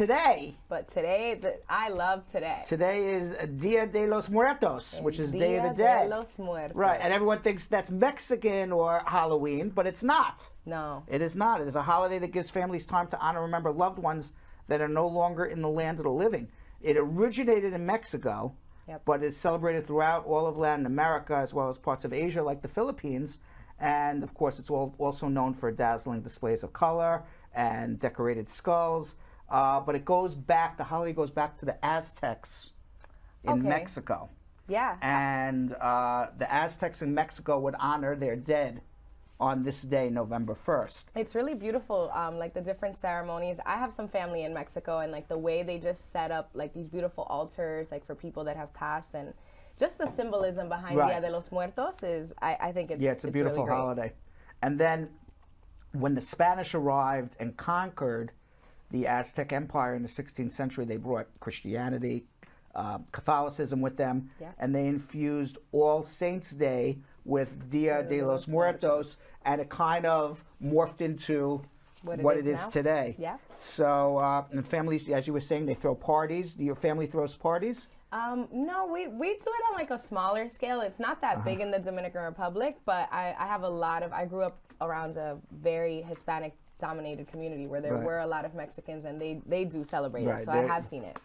today. But today, I love today. Today is Dia de los Muertos, which is Day of the Dia Dead. de los Muertos. Right, and everyone thinks that's Mexican or Halloween, but it's not. No. It is not. It is a holiday that gives families time to honor and remember loved ones that are no longer in the land of the living. It originated in Mexico, but is celebrated throughout all of Latin America as well as parts of Asia like the Philippines. And of course, it's also known for dazzling displays of color and decorated skulls. But it goes back, the holiday goes back to the Aztecs in Mexico. Yeah. And the Aztecs in Mexico would honor their dead on this day, November 1st. It's really beautiful, like the different ceremonies. I have some family in Mexico, and like the way they just set up like these beautiful altars like for people that have passed, and just the symbolism behind Dia de los Muertos is, I think it's a beautiful really holiday. And then when the Spanish arrived and conquered the Aztec Empire in the 16th century, they brought Christianity, Catholicism with them, and they infused All Saints' Day with Dia de los Muertos, and it kind of morphed into what it is today. Yeah. So, and families, as you were saying, they throw parties. Your family throws parties? No, we do it on like a smaller scale. It's not that big in the Dominican Republic, but I grew up around a very Hispanic dominated community where there were a lot of Mexicans, and they do celebrate it, so I have seen it.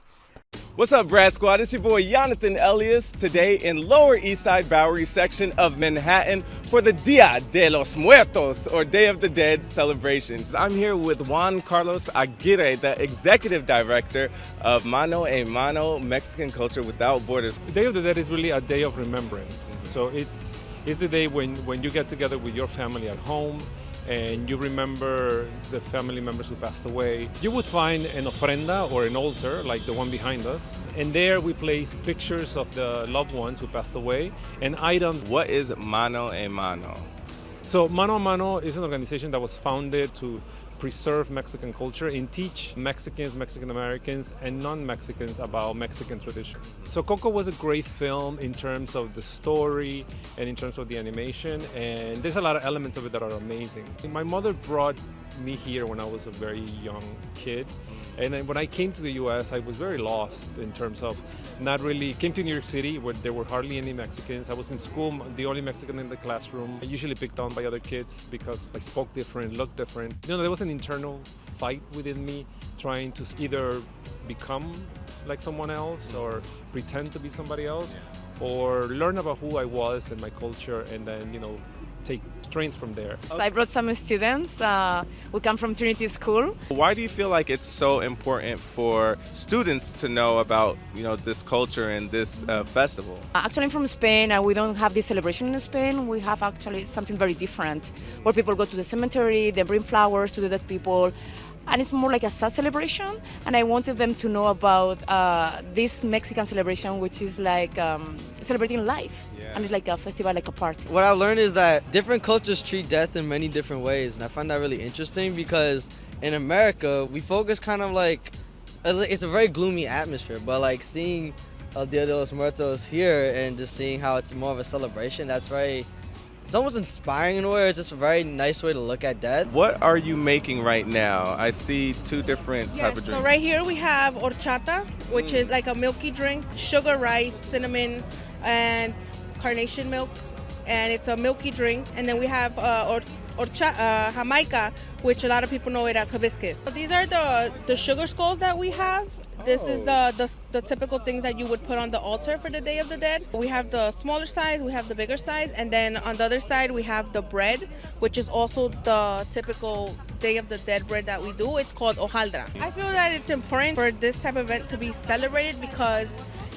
What's up, Brad Squad? It's your boy Jonathan Elias, today in Lower East Side Bowery section of Manhattan for the Dia de los Muertos, or Day of the Dead celebration. I'm here with Juan Carlos Aguirre, the executive director of Mano a Mano, Mexican Culture Without Borders. Day of the Dead is really a day of remembrance. So it's the day when you get together with your family at home and you remember the family members who passed away. You would find an ofrenda or an altar like the one behind us, and there we place pictures of the loved ones who passed away and items. What is Mano a Mano? So Mano a Mano is an organization that was founded to preserve Mexican culture and teach Mexicans, Mexican Americans, and non-Mexicans about Mexican traditions. So Coco was a great film in terms of the story and in terms of the animation, and there's a lot of elements of it that are amazing. My mother brought me here when I was a very young kid, and then when I came to the US, I was very lost in terms of came to New York City where there were hardly any Mexicans. I was in school, the only Mexican in the classroom. I usually picked on by other kids because I spoke different, looked different. There was an internal fight within me trying to either become like someone else or pretend to be somebody else, or learn about who I was and my culture, and then, take strength from there. So I brought some students. We come from Trinity School. Why do you feel like it's so important for students to know about, this culture and this festival? Actually, I'm from Spain, and we don't have this celebration in Spain. We have actually something very different, where people go to the cemetery, they bring flowers to the dead people, and it's more like a sad celebration. And I wanted them to know about this Mexican celebration, which is like celebrating life. And it's like a festival, like a party. What I learned is that different cultures treat death in many different ways, and I find that really interesting because in America, we focus kind of like, it's a very gloomy atmosphere, but like seeing Dia de los Muertos here and just seeing how it's more of a celebration, it's almost inspiring in a way. It's just a very nice way to look at death. What are you making right now? I see two different type of drinks. So right here we have horchata, which is like a milky drink, sugar, rice, cinnamon, and carnation milk, and it's a milky drink. And then we have Jamaica, which a lot of people know it as hibiscus. So these are the sugar skulls that we have. This is the typical things that you would put on the altar for the Day of the Dead. We have the smaller size, we have the bigger size, and then on the other side we have the bread, which is also the typical Day of the Dead bread that we do. It's called hojaldra. I feel that it's important for this type of event to be celebrated because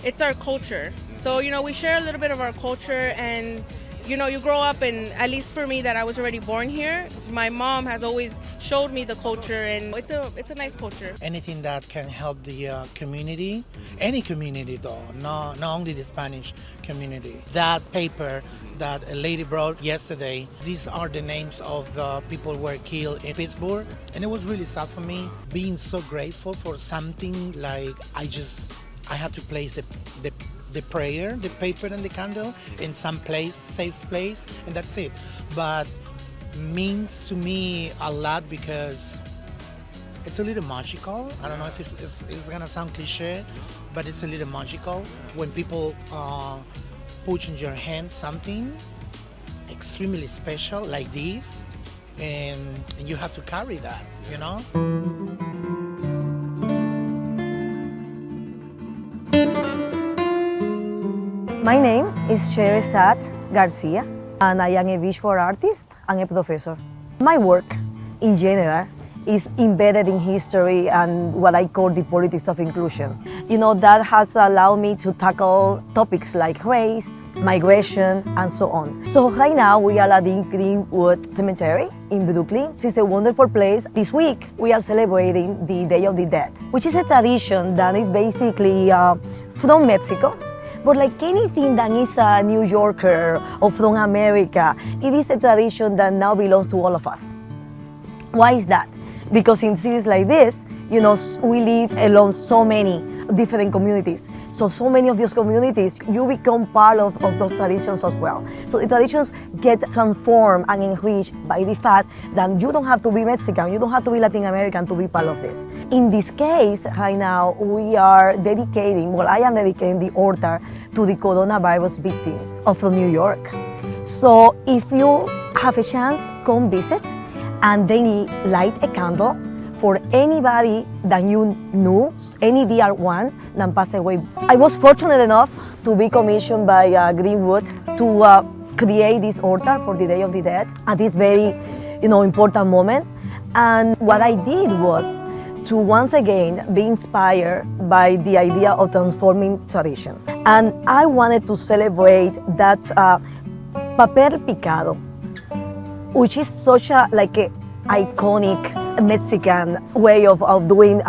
it's our culture. So, we share a little bit of our culture, and you grow up, and at least for me that I was already born here, my mom has always showed me the culture, and it's a nice culture. Anything that can help the community, any community though, not only the Spanish community. That paper that a lady brought yesterday, these are the names of the people who were killed in Pittsburgh, and it was really sad for me, being so grateful for something like I had to place the prayer, the paper and the candle in some place, safe place, and that's it. But means to me a lot because it's a little magical. I don't know if it's gonna sound cliche, but it's a little magical when people put in your hand something extremely special like this, and you have to carry that, you know? My name is Sherazad Garcia, and I am a visual artist and a professor. My work, in general, is embedded in history and what I call the politics of inclusion. You know, that has allowed me to tackle topics like race, migration, and so on. So right now we are at the Greenwood Cemetery in Brooklyn. It's a wonderful place. This week we are celebrating the Day of the Dead, which is a tradition that is basically from Mexico. But like anything that is a New Yorker or from America, it is a tradition that now belongs to all of us. Why is that? Because in cities like this, you know, we live along so many different communities. So many of those communities, you become part of those traditions as well. So the traditions get transformed and enriched by the fact that you don't have to be Mexican, you don't have to be Latin American to be part of this. In this case, right now, we are dedicating, well, I am dedicating the altar to the coronavirus victims from New York. So if you have a chance, come visit and then light a candle for anybody that you knew, any dear one that passed away. I was fortunate enough to be commissioned by Greenwood to create this altar for the Day of the Dead at this very, important moment. And what I did was to once again be inspired by the idea of transforming tradition. And I wanted to celebrate that papel picado, which is such a iconic Mexican way of doing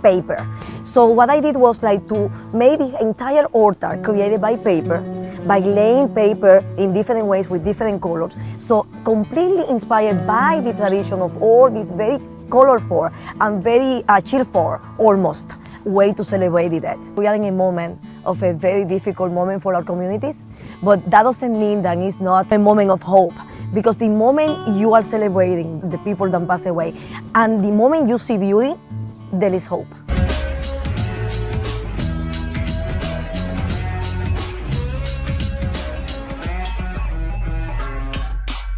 paper. So what I did was to make the entire altar created by paper, by laying paper in different ways with different colors. So completely inspired by the tradition of all this very colorful and very cheerful, almost, way to celebrate the dead. We are in a moment of a very difficult moment for our communities, but that doesn't mean that it's not a moment of hope. Because the moment you are celebrating the people that pass away, and the moment you see beauty, there is hope.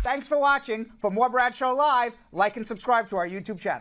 Thanks for watching. For more Brad Show Live, like and subscribe to our YouTube channel.